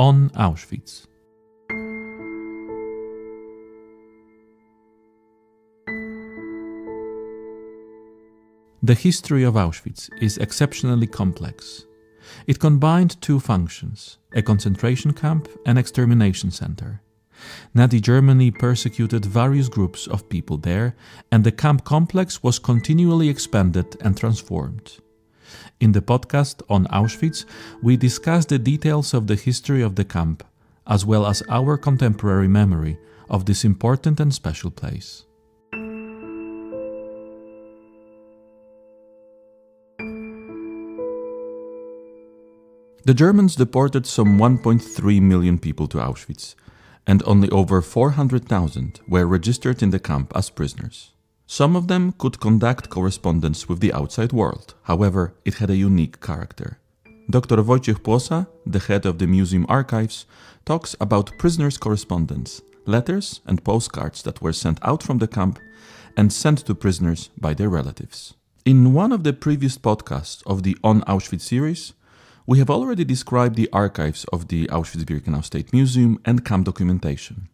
On Auschwitz. The history of Auschwitz is exceptionally complex. It combined two functions, a concentration camp and extermination center. Nazi Germany persecuted various groups of people there, and the camp complex was continually expanded and transformed. In the podcast on Auschwitz, we discuss the details of the history of the camp, as well as our contemporary memory of this important and special place. The Germans deported some 1.3 million people to Auschwitz, and only over 400,000 were registered in the camp as prisoners. Some of them could conduct correspondence with the outside world, however, it had a unique character. Dr. Wojciech Płosa, the head of the museum archives, talks about prisoners' correspondence, letters and postcards that were sent out from the camp and sent to prisoners by their relatives. In one of the previous podcasts of the On Auschwitz series, we have already described the archives of the Auschwitz-Birkenau State Museum and camp documentation.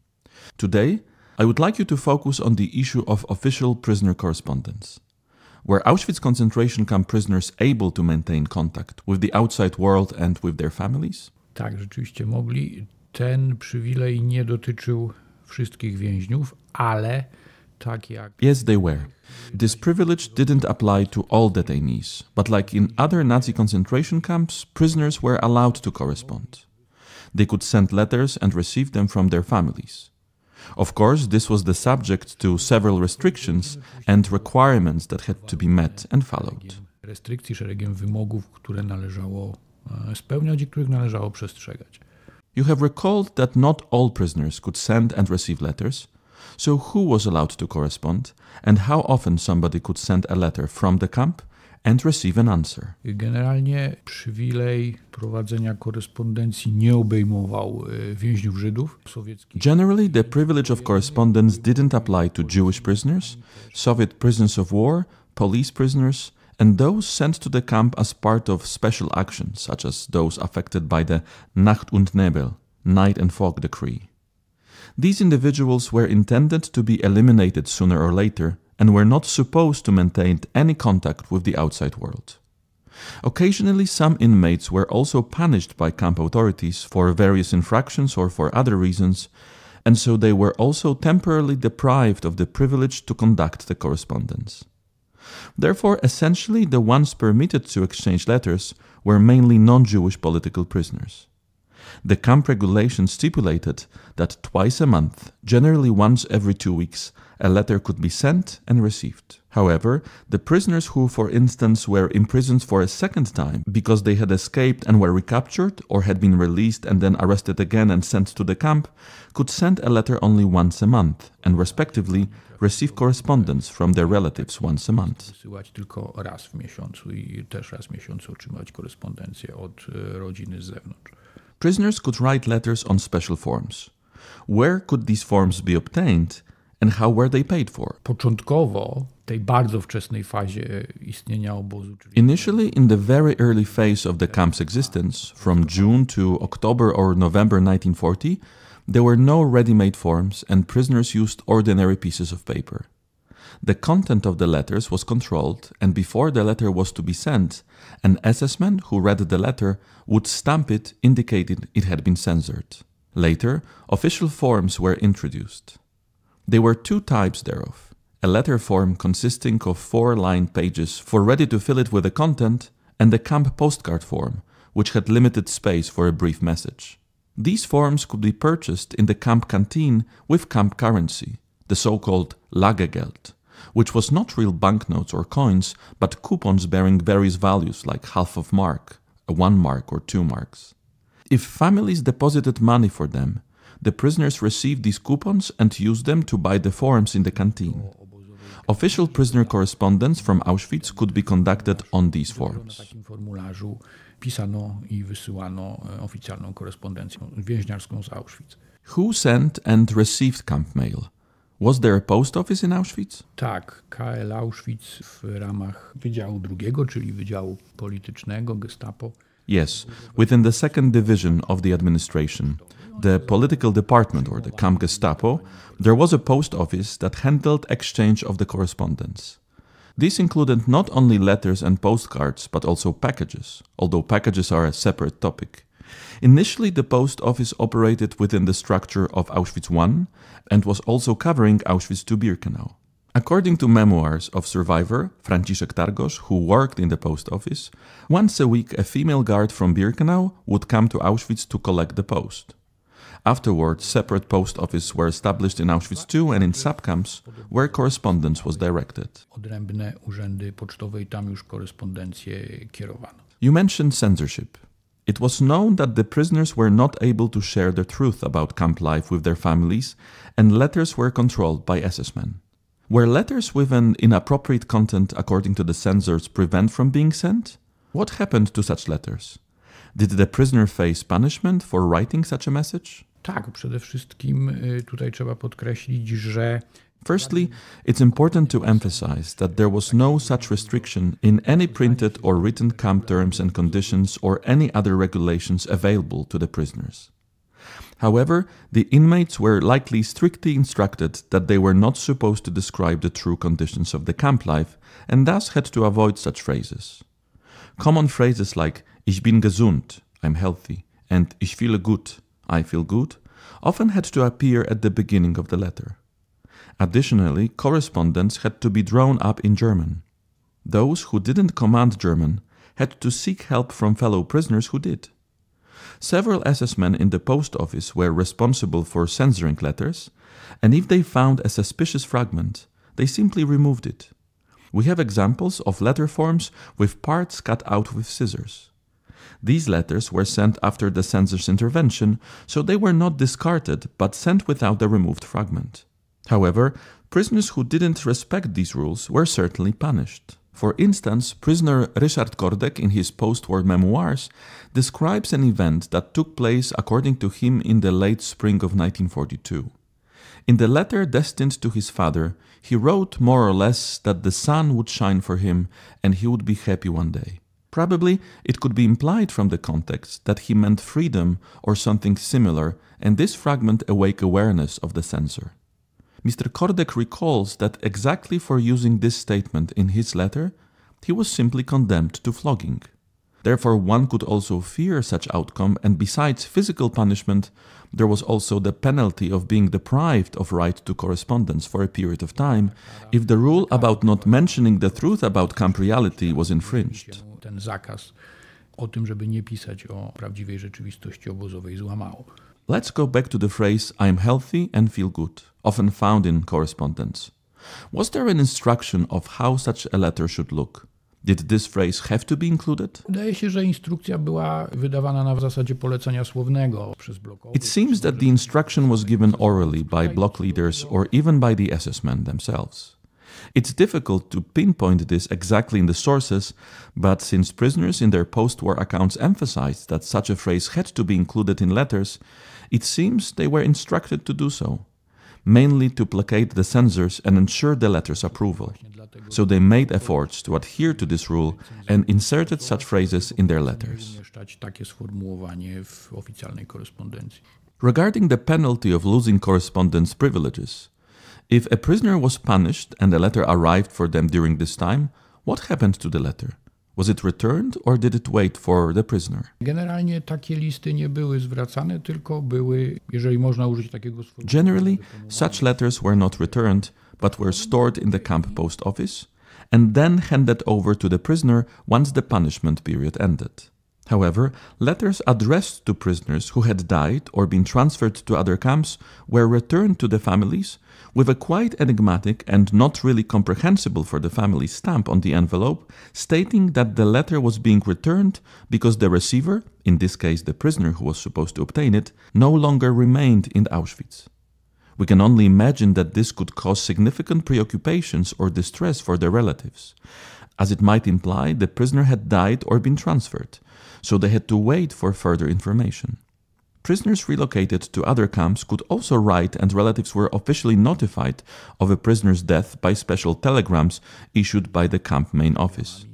Today, I would like you to focus on the issue of official prisoner correspondence. Were Auschwitz concentration camp prisoners able to maintain contact with the outside world and with their families? Tak, rzeczywiście mogli. Ten przywilej nie dotyczył wszystkich więźniów, ale tak jak... Yes, they were. This privilege didn't apply to all detainees, but like in other Nazi concentration camps, prisoners were allowed to correspond. They could send letters and receive them from their families. Of course, this was the subject to several restrictions and requirements that had to be met and followed. Restrykcji, szeregiem wymogów, które należało spełniać i których należało przestrzegać. You have recalled that not all prisoners could send and receive letters. So who was allowed to correspond, and how often somebody could send a letter from the camp and receive an answer? Generalnie przywilej prowadzenia korespondencji nie obejmował więźniów Żydów sowieckich. Generally, the privilege of correspondence didn't apply to Jewish prisoners, Soviet prisoners of war, police prisoners, and those sent to the camp as part of special actions, such as those affected by the Nacht und Nebel, Night and Fog decree. These individuals were intended to be eliminated sooner or later and were not supposed to maintain any contact with the outside world. Occasionally, some inmates were also punished by camp authorities for various infractions or for other reasons, and so they were also temporarily deprived of the privilege to conduct the correspondence. Therefore, essentially, the ones permitted to exchange letters were mainly non-Jewish political prisoners. The camp regulations stipulated that twice a month, generally once every 2 weeks, a letter could be sent and received. However, the prisoners who, for instance, were imprisoned for a second time because they had escaped and were recaptured or had been released and then arrested again and sent to the camp, could send a letter only once a month and, respectively, receive correspondence from their relatives once a month. Wysyłać tylko raz w miesiącu i też raz w miesiącu otrzymać korespondencję od rodziny z zewnątrz. Prisoners could write letters on special forms. Where could these forms be obtained and how were they paid for? Początkowo, w tej bardzo wczesnej fazie istnienia obozu. Initially, in the very early phase of the camp's existence, from June to October or November 1940, there were no ready-made forms and prisoners used ordinary pieces of paper. The content of the letters was controlled, and before the letter was to be sent, an SS-man who read the letter would stamp it, indicating it had been censored. Later, official forms were introduced. There were two types thereof: a letter form consisting of 4-line pages for ready to fill it with the content, and a camp postcard form, which had limited space for a brief message. These forms could be purchased in the camp canteen with camp currency, the so-called Lagegeld, which was not real banknotes or coins, but coupons bearing various values like half of mark, a 1 mark or 2 marks. If families deposited money for them, the prisoners received these coupons and used them to buy the forms in the canteen. Official prisoner correspondence from Auschwitz could be conducted on these forms. Na takim formularzu pisano i wysyłano oficjalną korespondencję więźniarską z Auschwitz. Who sent and received camp mail? Was there a post office in Auschwitz? Tak, KL Auschwitz w ramach Wydziału II, czyli Wydziału Politycznego, Gestapo. Yes, within the second division of the administration, the political department or the Camp Gestapo, there was a post office that handled exchange of the correspondence. This included not only letters and postcards, but also packages, although packages are a separate topic. Initially, the post office operated within the structure of Auschwitz I and was also covering Auschwitz II-Birkenau. According to memoirs of survivor Franciszek Targosz, who worked in the post office, once a week a female guard from Birkenau would come to Auschwitz to collect the post. Afterwards, separate post offices were established in Auschwitz II and in subcamps, where correspondence was directed. Odrębne urzędy pocztowe i tam już korespondencję kierowano. You mentioned censorship. It was known that the prisoners were not able to share the truth about camp life with their families, and letters were controlled by SS men. Were letters with an inappropriate content, according to the censors, prevent from being sent? What happened to such letters? Did the prisoner face punishment for writing such a message? Tak, przede wszystkim tutaj trzeba podkreślić, że Firstly, it's important to emphasize that there was no such restriction in any printed or written camp terms and conditions or any other regulations available to the prisoners. However, the inmates were likely strictly instructed that they were not supposed to describe the true conditions of the camp life and thus had to avoid such phrases. Common phrases like "Ich bin gesund," I'm healthy, and "Ich fühle gut," I feel good, often had to appear at the beginning of the letter. Additionally, correspondence had to be drawn up in German. Those who didn't command German had to seek help from fellow prisoners who did. Several SS men in the post office were responsible for censoring letters, and if they found a suspicious fragment, they simply removed it. We have examples of letter forms with parts cut out with scissors. These letters were sent after the censor's intervention, so they were not discarded but sent without the removed fragment. However, prisoners who didn't respect these rules were certainly punished. For instance, prisoner Ryszard Kordek in his post-war memoirs describes an event that took place according to him in the late spring of 1942. In the letter destined to his father, he wrote more or less that the sun would shine for him and he would be happy one day. Probably it could be implied from the context that he meant freedom or something similar, and this fragment awake awareness of the censor. Mr. Kordek recalls that exactly for using this statement in his letter, he was simply condemned to flogging. Therefore, one could also fear such outcome, and besides physical punishment, there was also the penalty of being deprived of right to correspondence for a period of time if the rule about not mentioning the truth about camp reality was infringed. Ten zakaz o tym, żeby nie pisać o prawdziwej rzeczywistości obozowej, złamało. Let's go back to the phrase "I'm healthy and feel good," often found in correspondence. Was there an instruction of how such a letter should look? Did this phrase have to be included? Wydaje się, że instrukcja była wydawana na zasadzie polecenia słownego przez blokowych. It seems that the instruction was given orally by block leaders or even by the SS men themselves. It's difficult to pinpoint this exactly in the sources, but since prisoners in their post-war accounts emphasized that such a phrase had to be included in letters, it seems they were instructed to do so, mainly to placate the censors and ensure the letter's approval. So they made efforts to adhere to this rule and inserted such phrases in their letters. Takie sformułowanie w oficjalnej korespondencji. Regarding the penalty of losing correspondence privileges, if a prisoner was punished and a letter arrived for them during this time, what happened to the letter? Was it returned or did it wait for the prisoner? Generalnie takie listy nie były zwracane, tylko były, jeżeli można użyć takiego sformułowania. Generally, such letters were not returned, but were stored in the camp post office and then handed over to the prisoner once the punishment period ended. However, letters addressed to prisoners who had died or been transferred to other camps were returned to the families with a quite enigmatic and not really comprehensible for the family stamp on the envelope stating that the letter was being returned because the receiver, in this case the prisoner who was supposed to obtain it, no longer remained in Auschwitz. We can only imagine that this could cause significant preoccupations or distress for their relatives, as it might imply the prisoner had died or been transferred, so they had to wait for further information. Prisoners relocated to other camps could also write, and relatives were officially notified of a prisoner's death by special telegrams issued by the camp main office.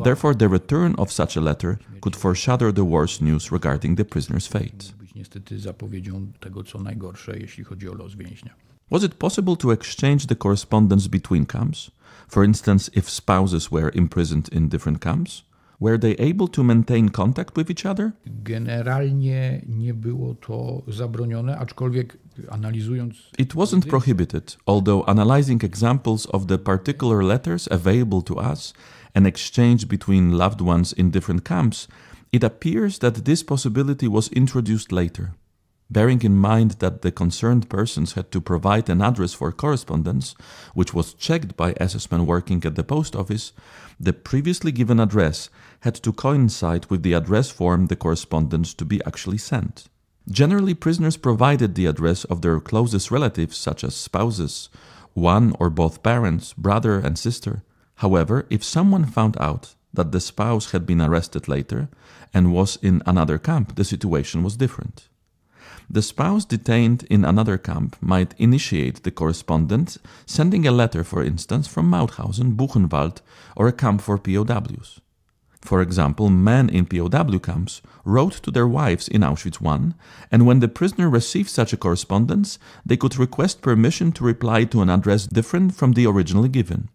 Therefore, the return of such a letter could foreshadow the worst news regarding the prisoner's fate. Być niestety zapowiedzią tego, co najgorsze, jeśli chodzi o los więźnia. Was it possible to exchange the correspondence between camps? For instance, if spouses were imprisoned in different camps? Were they able to maintain contact with each other? Generalnie nie było to zabronione, aczkolwiek analizując... It wasn't prohibited, although analyzing examples of the particular letters available to us and exchange between loved ones in different camps, it appears that this possibility was introduced later. Bearing in mind that the concerned persons had to provide an address for correspondence, which was checked by SS men working at the post office, the previously given address had to coincide with the address form the correspondence to be actually sent. Generally, prisoners provided the address of their closest relatives, such as spouses, one or both parents, brother and sister. However, if someone found out that the spouse had been arrested later and was in another camp, the situation was different. The spouse detained in another camp might initiate the correspondence, sending a letter, for instance, from Mauthausen, Buchenwald, or a camp for POWs. For example, men in POW camps wrote to their wives in Auschwitz I, and when the prisoner received such a correspondence, they could request permission to reply to an address different from the originally given.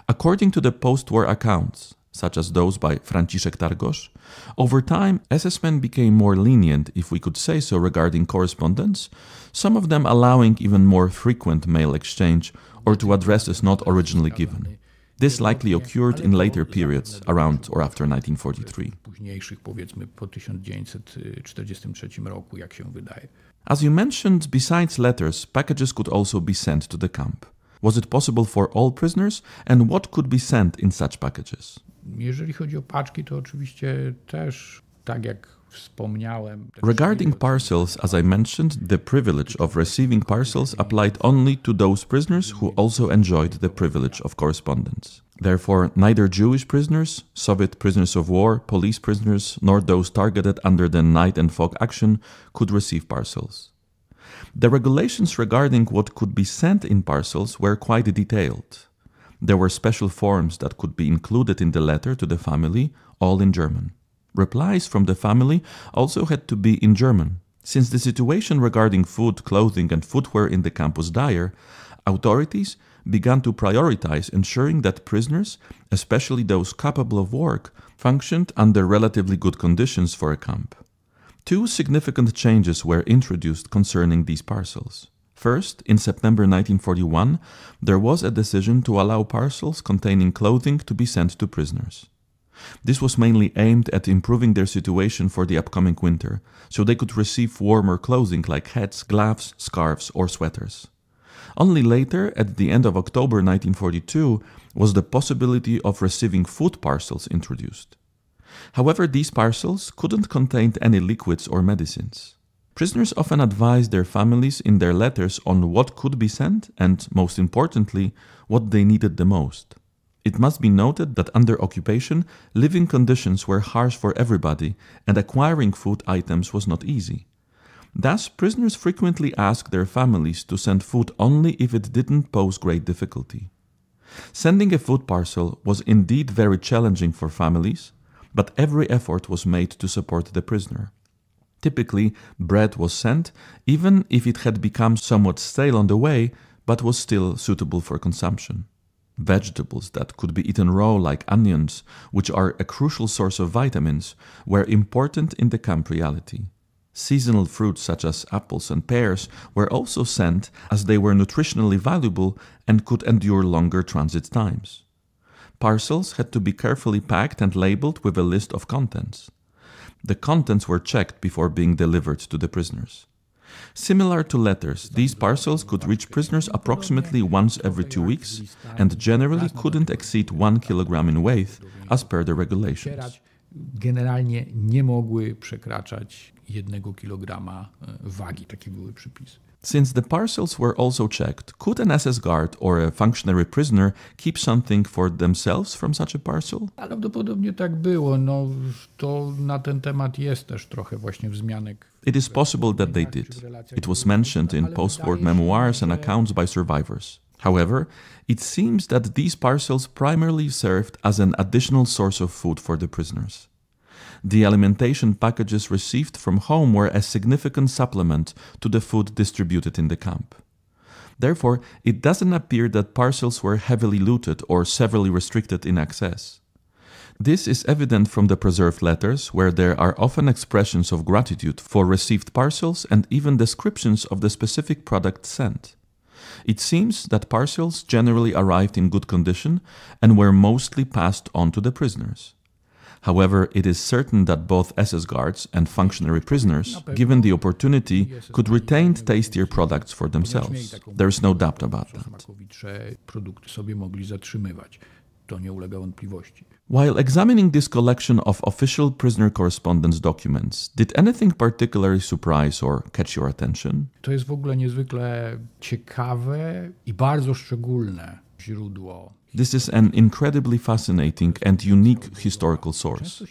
According to the post-war accounts, such as those by Franciszek Targosz, over time, SS men became more lenient, if we could say so, regarding correspondence, some of them allowing even more frequent mail exchange or to addresses not originally given. This likely occurred in later periods, around or after 1943. Późniejszych, powiedzmy, po 1943 roku, jak się wydaje. As you mentioned, besides letters, packages could also be sent to the camp. Was it possible for all prisoners, and what could be sent in such packages? Jeżeli chodzi o paczki, to oczywiście też, tak jak wspomniałem... Regarding parcels, as I mentioned, the privilege of receiving parcels applied only to those prisoners who also enjoyed the privilege of correspondence. Therefore, neither Jewish prisoners, Soviet prisoners of war, police prisoners, nor those targeted under the Night and Fog action could receive parcels. The regulations regarding what could be sent in parcels were quite detailed. There were special forms that could be included in the letter to the family, all in German. Replies from the family also had to be in German. Since the situation regarding food, clothing and footwear in the camp was dire, authorities began to prioritize ensuring that prisoners, especially those capable of work, functioned under relatively good conditions for a camp. Two significant changes were introduced concerning these parcels. First, in September 1941, there was a decision to allow parcels containing clothing to be sent to prisoners. This was mainly aimed at improving their situation for the upcoming winter, so they could receive warmer clothing like hats, gloves, scarves or sweaters. Only later, at the end of October 1942, was the possibility of receiving food parcels introduced. However, these parcels couldn't contain any liquids or medicines. Prisoners often advised their families in their letters on what could be sent and, most importantly, what they needed the most. It must be noted that under occupation, living conditions were harsh for everybody and acquiring food items was not easy. Thus, prisoners frequently asked their families to send food only if it didn't pose great difficulty. Sending a food parcel was indeed very challenging for families, but every effort was made to support the prisoner. Typically, bread was sent, even if it had become somewhat stale on the way, but was still suitable for consumption. Vegetables that could be eaten raw, like onions, which are a crucial source of vitamins, were important in the camp reality. Seasonal fruits such as apples and pears were also sent as they were nutritionally valuable and could endure longer transit times. Parcels had to be carefully packed and labeled with a list of contents. The contents were checked before being delivered to the prisoners. Similar to letters, these parcels could reach prisoners approximately once every 2 weeks and generally couldn't exceed 1 kilogram in weight as per the regulations. Generalnie nie mogły przekraczać 1 kilograma wagi, takie były przypisy. Since the parcels were also checked, could an SS guard or a functionary prisoner keep something for themselves from such a parcel? Prawdopodobnie tak było. No, to na ten temat jest też trochę właśnie wzmianek. It is possible that they did. It was mentioned in post-war memoirs and accounts by survivors. However, it seems that these parcels primarily served as an additional source of food for the prisoners. The alimentation packages received from home were a significant supplement to the food distributed in the camp. Therefore, it doesn't appear that parcels were heavily looted or severely restricted in access. This is evident from the preserved letters, where there are often expressions of gratitude for received parcels and even descriptions of the specific product sent. It seems that parcels generally arrived in good condition and were mostly passed on to the prisoners. However, it is certain that both SS guards and functionary prisoners, given the opportunity, could retain tastier products for themselves. There is no doubt about that. While examining this collection of official prisoner correspondence documents, did anything particularly surprise or catch your attention? To jest w ogóle niezwykle ciekawe I bardzo szczególne źródło. This is an incredibly fascinating and unique historical source.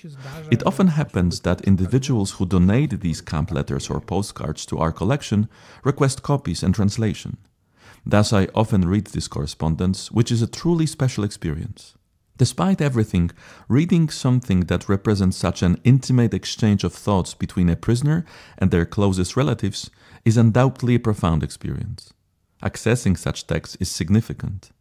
It often happens that individuals who donate these camp letters or postcards to our collection request copies and translation. Thus, I often read this correspondence, which is a truly special experience. Despite everything, reading something that represents such an intimate exchange of thoughts between a prisoner and their closest relatives is undoubtedly a profound experience. Accessing such texts is significant.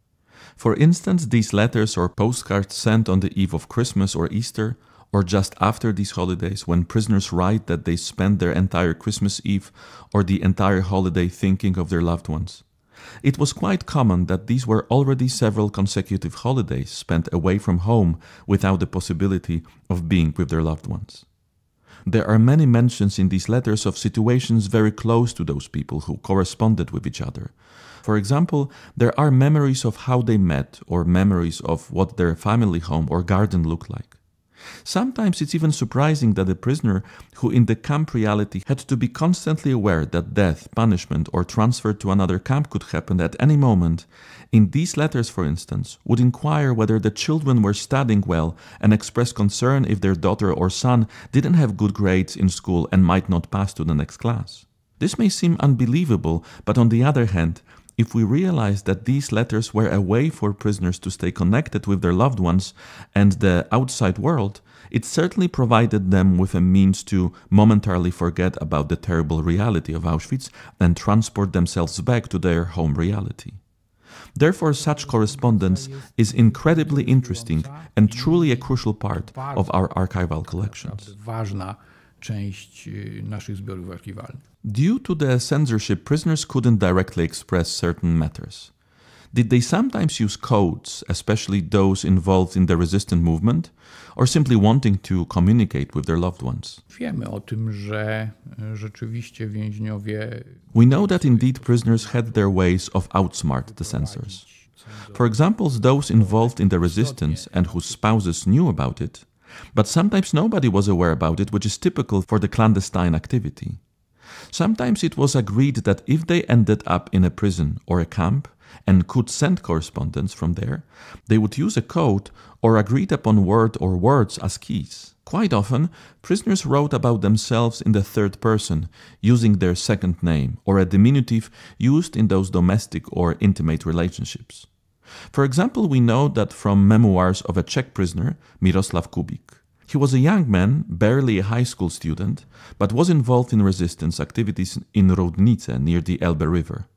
For instance, these letters or postcards sent on the eve of Christmas or Easter, or just after these holidays, when prisoners write that they spent their entire Christmas Eve or the entire holiday thinking of their loved ones. It was quite common that these were already several consecutive holidays spent away from home without the possibility of being with their loved ones. There are many mentions in these letters of situations very close to those people who corresponded with each other. For example, there are memories of how they met or memories of what their family home or garden looked like. Sometimes it's even surprising that a prisoner who in the camp reality had to be constantly aware that death, punishment, or transfer to another camp could happen at any moment, in these letters, for instance, would inquire whether the children were studying well and express concern if their daughter or son didn't have good grades in school and might not pass to the next class. This may seem unbelievable, but on the other hand, if we realize that these letters were a way for prisoners to stay connected with their loved ones and the outside world, it certainly provided them with a means to momentarily forget about the terrible reality of Auschwitz and transport themselves back to their home reality. Therefore, such correspondence is incredibly interesting and truly a crucial part of our archival collections. Due to the censorship, prisoners couldn't directly express certain matters. Did they sometimes use codes, especially those involved in the resistance movement, or simply wanting to communicate with their loved ones? We know that indeed prisoners had their ways of outsmart the censors. For example, those involved in the resistance and whose spouses knew about it, but sometimes nobody was aware about it, which is typical for the clandestine activity. Sometimes it was agreed that if they ended up in a prison or a camp and could send correspondence from there, they would use a code or agreed upon word or words as keys. Quite often, prisoners wrote about themselves in the third person, using their second name or a diminutive used in those domestic or intimate relationships. For example, we know that from memoirs of a Czech prisoner, Miroslav Kubik. He was a young man, barely a high school student, but was involved in resistance activities in Roudnice near the Elbe River.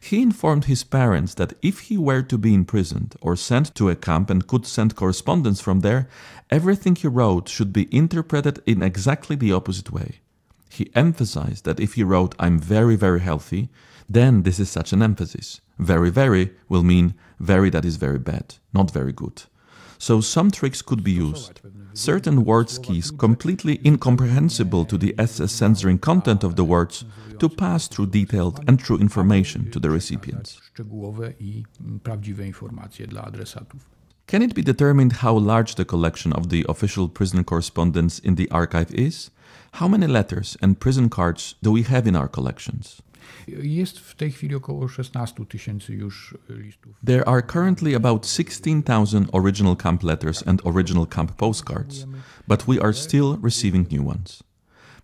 He informed his parents that if he were to be imprisoned or sent to a camp and could send correspondence from there, everything he wrote should be interpreted in exactly the opposite way. He emphasized that if he wrote, "I'm very, very healthy," then this is such an emphasis. Very, very will mean very that is very bad, not very good. So some tricks could be used. Certain word keys completely incomprehensible to the SS censoring content of the words to pass through detailed and true information to the recipients. Can it be determined how large the collection of the official prison correspondence in the archive is? How many letters and prison cards do we have in our collections? There are currently about 16,000 original camp letters and original camp postcards, but we are still receiving new ones.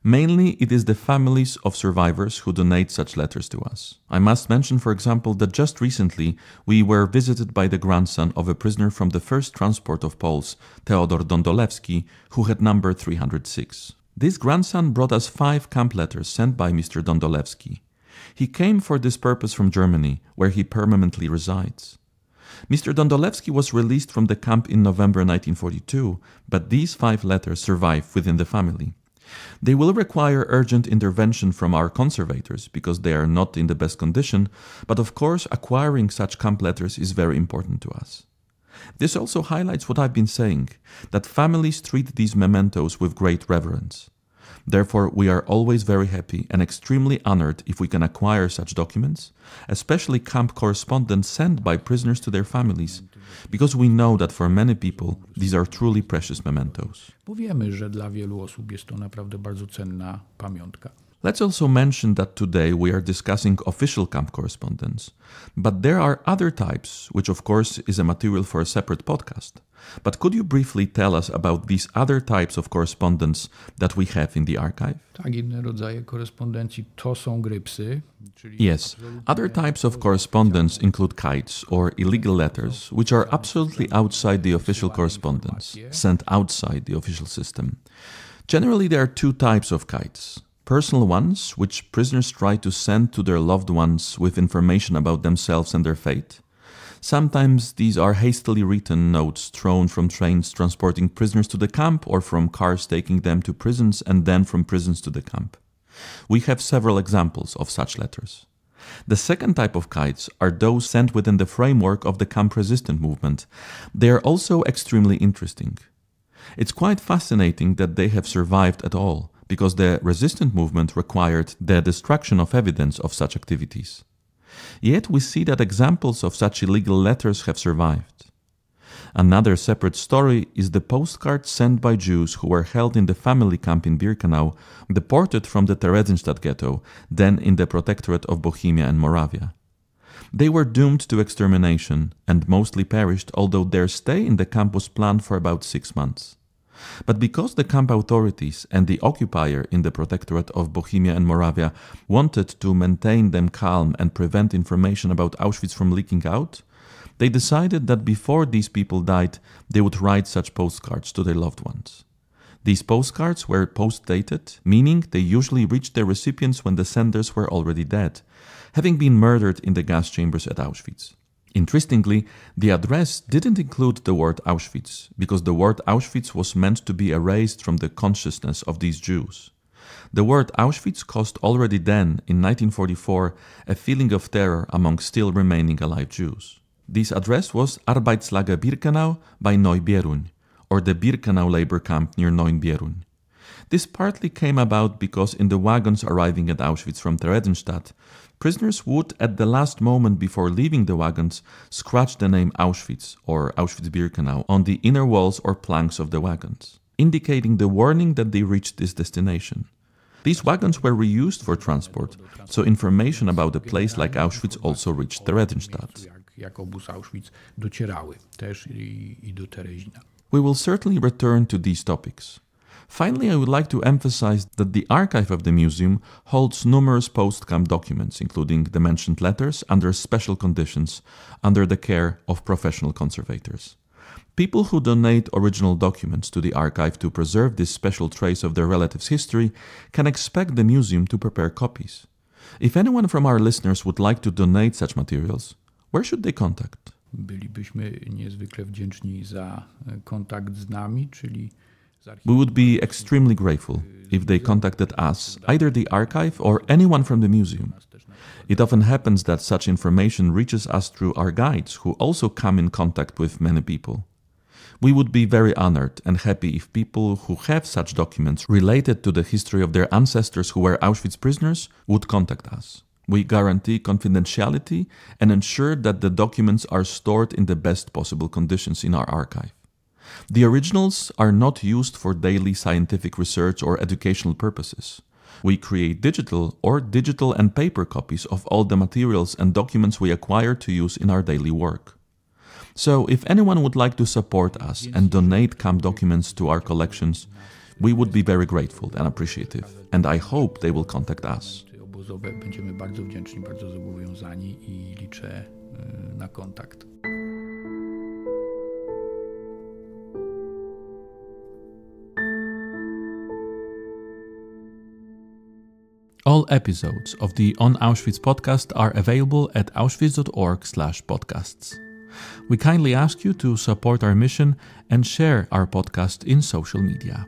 Mainly, it is the families of survivors who donate such letters to us. I must mention, for example, that just recently we were visited by the grandson of a prisoner from the first transport of Poles, Teodor Dondolewski, who had number 306. This grandson brought us 5 camp letters sent by Mr. Dondolewski. He came for this purpose from Germany, where he permanently resides. Mr. Dondolewski was released from the camp in November 1942, but these 5 letters survive within the family. They will require urgent intervention from our conservators because they are not in the best condition, but of course acquiring such camp letters is very important to us. This also highlights what I've been saying, that families treat these mementos with great reverence. Therefore, we are always very happy and extremely honored if we can acquire such documents, especially camp correspondence sent by prisoners to their families, because we know that for many people these are truly precious mementos. Bo wiemy, że dla wielu osób jest to naprawdę bardzo cenna pamiątka. Let's also mention that today we are discussing official camp correspondence, but there are other types, which of course is a material for a separate podcast. But could you briefly tell us about these other types of correspondence that we have in the archive? Tak, inne rodzaje korespondencji to są grypsy, czyli Yes, other types of correspondence include kites or illegal letters, which are absolutely outside the official correspondence, sent outside the official system. Generally, there are 2 types of kites. Personal ones, which prisoners try to send to their loved ones with information about themselves and their fate. Sometimes these are hastily written notes thrown from trains transporting prisoners to the camp or from cars taking them to prisons and then from prisons to the camp. We have several examples of such letters. The second type of kites are those sent within the framework of the camp resistant movement. They are also extremely interesting. It's quite fascinating that they have survived at all, because the resistant movement required the destruction of evidence of such activities. Yet we see that examples of such illegal letters have survived. Another separate story is the postcards sent by Jews who were held in the family camp in Birkenau, deported from the Theresienstadt ghetto, then in the Protectorate of Bohemia and Moravia. They were doomed to extermination and mostly perished, although their stay in the camp was planned for about 6 months. But because the camp authorities and the occupier in the Protectorate of Bohemia and Moravia wanted to maintain them calm and prevent information about Auschwitz from leaking out, they decided that before these people died, they would write such postcards to their loved ones. These postcards were post-dated, meaning they usually reached their recipients when the senders were already dead, having been murdered in the gas chambers at Auschwitz. Interestingly, the address didn't include the word Auschwitz, because the word Auschwitz was meant to be erased from the consciousness of these Jews. The word Auschwitz caused already then, in 1944, a feeling of terror among still remaining alive Jews. This address was Arbeitslager Birkenau by Neubierun, or the Birkenau labor camp near Neubierun. This partly came about because in the wagons arriving at Auschwitz from Theresienstadt, prisoners would, at the last moment before leaving the wagons, scratch the name Auschwitz or Auschwitz-Birkenau on the inner walls or planks of the wagons, indicating the warning that they reached this destination. These wagons were reused for transport, so information about a place like Auschwitz also reached Theresienstadt. Jak obóz Auschwitz docierały też i do Terezina. We will certainly return to these topics. Finally, I would like to emphasize that the archive of the museum holds numerous post-camp documents, including the mentioned letters, under special conditions, under the care of professional conservators. People who donate original documents to the archive to preserve this special trace of their relatives' history can expect the museum to prepare copies. If anyone from our listeners would like to donate such materials, where should they contact? Bylibyśmy niezwykle wdzięczni za kontakt z nami, czyli We would be extremely grateful if they contacted us, either the archive or anyone from the museum. It often happens that such information reaches us through our guides, who also come in contact with many people. We would be very honored and happy if people who have such documents related to the history of their ancestors who were Auschwitz prisoners would contact us. We guarantee confidentiality and ensure that the documents are stored in the best possible conditions in our archive. The originals are not used for daily scientific research or educational purposes. We create digital and paper copies of all the materials and documents we acquire to use in our daily work. So, if anyone would like to support us and donate camp documents to our collections, We would be very grateful and appreciative, and I hope they will contact us. Obozowe będziemy bardzo wdzięczni, bardzo zobowiązani i liczę na kontakt. All episodes of the On Auschwitz podcast are available at auschwitz.org/podcasts. We kindly ask you to support our mission and share our podcast in social media.